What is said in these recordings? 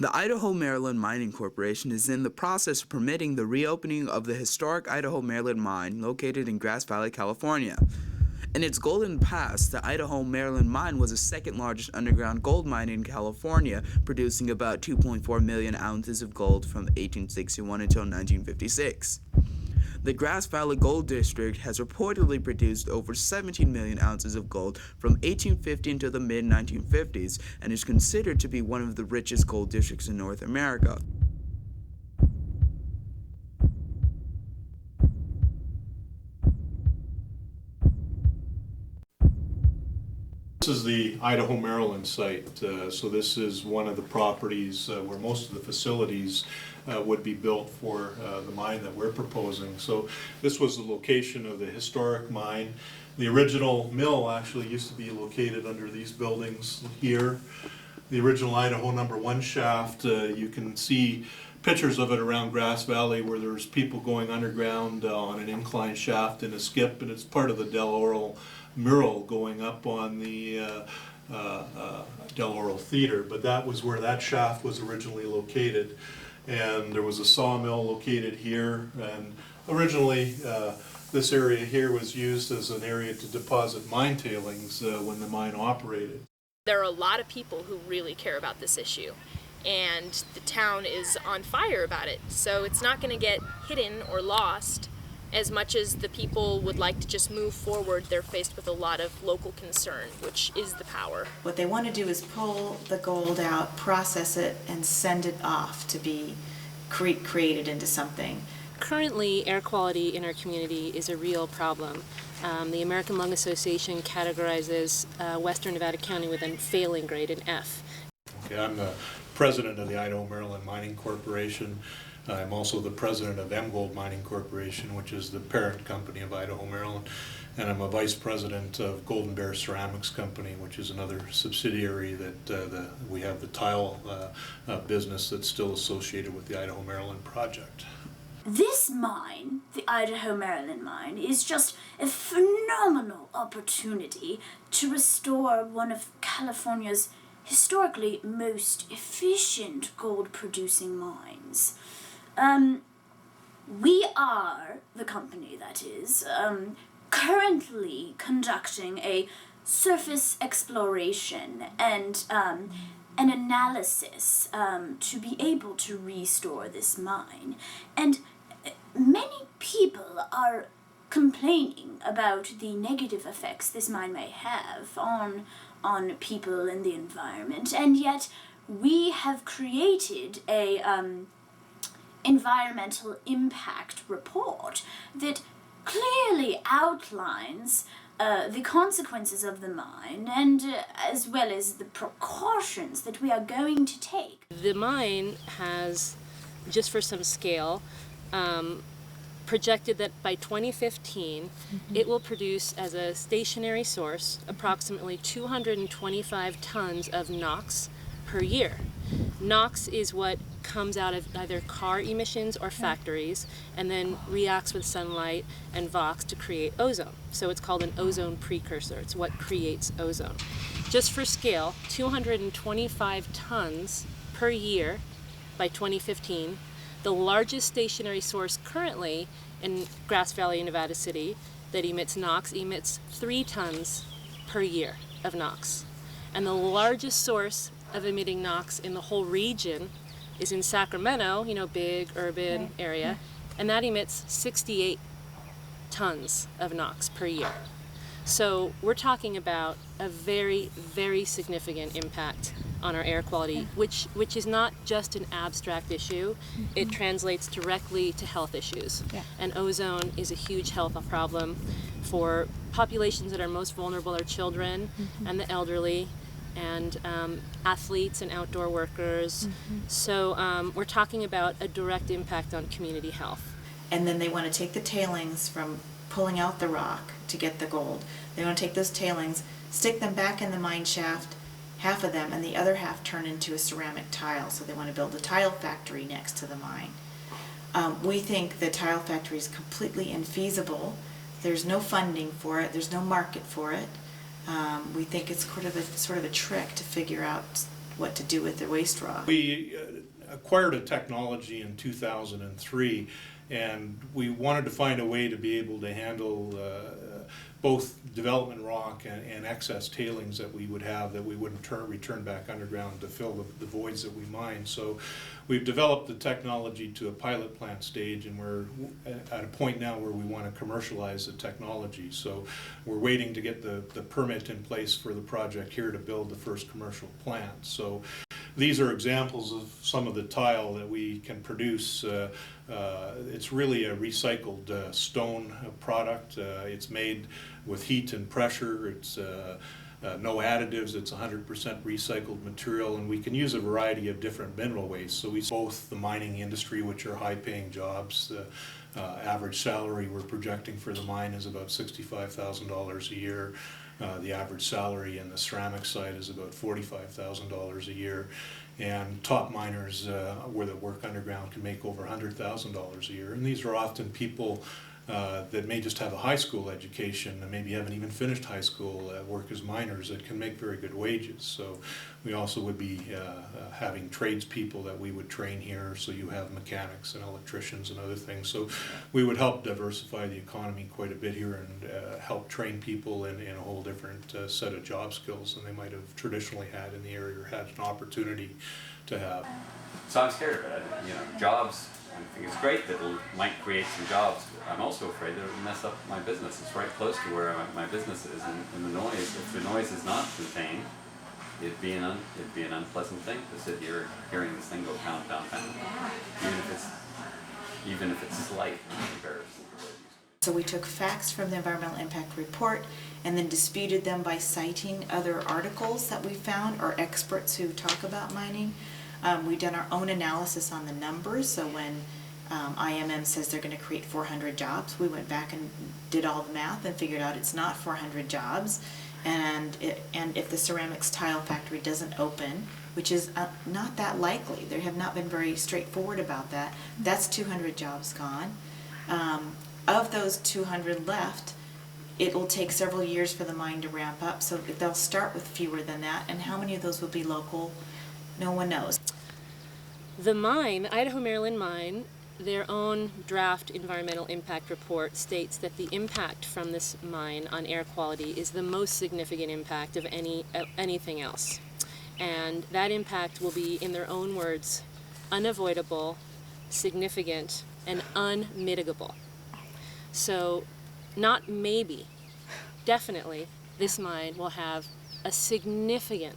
The Idaho-Maryland Mining Corporation is in the process of permitting the reopening of the historic Idaho-Maryland mine located in Grass Valley, California. In its golden past, the Idaho-Maryland mine was the second largest underground gold mine in California, producing about 2.4 million ounces of gold from 1861 until 1956. The Grass Valley Gold District has reportedly produced over 17 million ounces of gold from 1850 until the mid-1950s and is considered to be one of the richest gold districts in North America. This is the Idaho-Maryland site, so this is one of the properties where most of the facilities would be built for the mine that we're proposing. So this was the location of the historic mine. The original mill actually used to be located under these buildings here. The original Idaho No. 1 shaft, you can see pictures of it around Grass Valley where there's people going underground on an incline shaft in a skip, and it's part of the Del Oro mural going up on the Del Oro Theater, but that was where that shaft was originally located. And there was a sawmill located here, and originally this area here was used as an area to deposit mine tailings when the mine operated. There are a lot of people who really care about this issue, and the town is on fire about it, so it's not going to get hidden or lost. As much as the people would like to just move forward, they're faced with a lot of local concern, which is the power. What they want to do is pull the gold out, process it, and send it off to be created into something. Currently, air quality in our community is a real problem. The American Lung Association categorizes Western Nevada County with a failing grade, an F. Okay, I'm the president of the Idaho-Maryland Mining Corporation. I'm also the president of M-Gold Mining Corporation, which is the parent company of Idaho-Maryland, and I'm a vice president of Golden Bear Ceramics Company, which is another subsidiary that we have the tile business that's still associated with the Idaho-Maryland project. This mine, the Idaho-Maryland mine, is just a phenomenal opportunity to restore one of California's historically most efficient gold-producing mines. We are, the company that is, currently conducting a surface exploration and an analysis to be able to restore this mine. And many people are complaining about the negative effects this mine may have on people and the environment, and yet we have created a environmental impact report that clearly outlines the consequences of the mine and as well as the precautions that we are going to take. The mine has, just for some scale, projected that by 2015 it will produce as a stationary source approximately 225 tons of NOx per year. NOx is what comes out of either car emissions or factories and then reacts with sunlight and VOx to create ozone. So it's called an ozone precursor. It's what creates ozone. Just for scale, 225 tons per year by 2015. The largest stationary source currently in Grass Valley, Nevada City, that emits NOx emits 3 tons per year of NOx. And the largest source of emitting NOx in the whole region is in Sacramento, big urban area, and that emits 68 tons of NOx per year. So we're talking about a very, very significant impact on our air quality, which is not just an abstract issue. It translates directly to health issues. And ozone is a huge health problem for populations that are most vulnerable are children and the elderly, and athletes and outdoor workers. So we're talking about a direct impact on community health. And then they want to take the tailings from pulling out the rock to get the gold. They want to take those tailings, stick them back in the mine shaft, half of them, and the other half turn into a ceramic tile. So they want to build a tile factory next to the mine. We think the tile factory is completely infeasible. There's no funding for it. There's no market for it. We think it's sort of a trick to figure out what to do with the waste rock. We acquired a technology in 2003, and we wanted to find a way to be able to handle both development rock and excess tailings that we would have that we wouldn't return back underground to fill the voids that we mine. So we've developed the technology to a pilot plant stage, and we're at a point now where we want to commercialize the technology. So we're waiting to get the permit in place for the project here to build the first commercial plant. So these are examples of some of the tile that we can produce. It's really a recycled stone product. It's made with heat and pressure. It's no additives. It's 100% recycled material, and we can use a variety of different mineral wastes. So we both the mining industry, which are high-paying jobs. The average salary we're projecting for the mine is about $65,000 a year. The average salary in the ceramic side is about $45,000 a year, and top miners where they work underground can make over $100,000 a year. And these are often people that may just have a high school education and maybe haven't even finished high school, work as miners that can make very good wages. So we also would be having tradespeople that we would train here, so you have mechanics and electricians and other things. So we would help diversify the economy quite a bit here and help train people in a whole different set of job skills than they might have traditionally had in the area or had an opportunity to have. So I'm scared of it. Jobs, I think it's great that it might create some jobs. I'm also afraid that it will mess up my business. It's right close to where my business is, and the noise, if the noise is not contained, it'd be an unpleasant thing to sit here hearing this thing go pound, pound, pound, even if it's slight in comparison. So we took facts from the environmental impact report and then disputed them by citing other articles that we found or experts who talk about mining. We've done our own analysis on the numbers, so when IMM says they're going to create 400 jobs, we went back and did all the math and figured out it's not 400 jobs, and if the ceramics tile factory doesn't open, which is not that likely, they have not been very straightforward about that, that's 200 jobs gone. Of those 200 left, it will take several years for the mine to ramp up, so they'll start with fewer than that, and how many of those will be local, no one knows. The mine, Idaho-Maryland mine, their own draft environmental impact report states that the impact from this mine on air quality is the most significant impact of anything else. And that impact will be, in their own words, unavoidable, significant, and unmitigable. So, not maybe, definitely, this mine will have a significant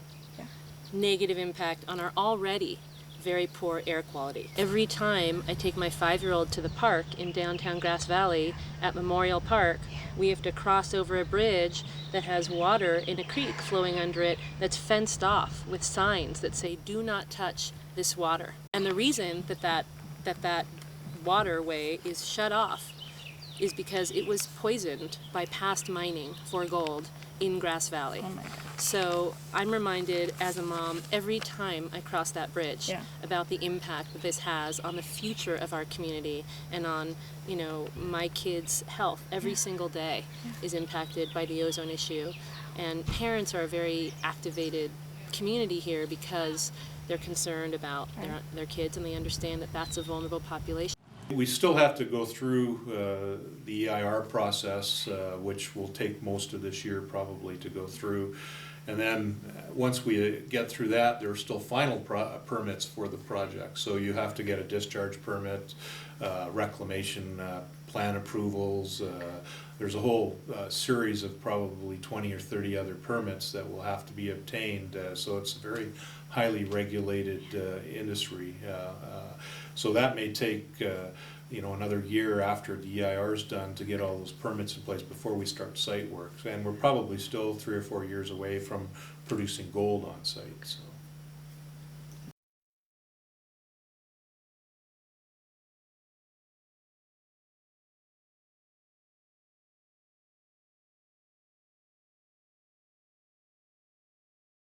negative impact on our already very poor air quality. Every time I take my 5-year-old to the park in downtown Grass Valley at Memorial Park, we have to cross over a bridge that has water in a creek flowing under it that's fenced off with signs that say, "Do not touch this water." And the reason that waterway is shut off is because it was poisoned by past mining for gold in Grass Valley. Oh my God. So I'm reminded as a mom every time I cross that bridge about the impact that this has on the future of our community and on, my kids' health. Every single day is impacted by the ozone issue. And parents are a very activated community here because they're concerned about their kids, and they understand that that's a vulnerable population. We still have to go through the EIR process, which will take most of this year probably to go through. And then once we get through that, there are still final permits for the project. So you have to get a discharge permit, reclamation plan approvals. There's a whole series of probably 20 or 30 other permits that will have to be obtained. So it's a very highly regulated industry. So that may take another year after the EIR is done to get all those permits in place before we start site work. And we're probably still 3 or 4 years away from producing gold on site. So.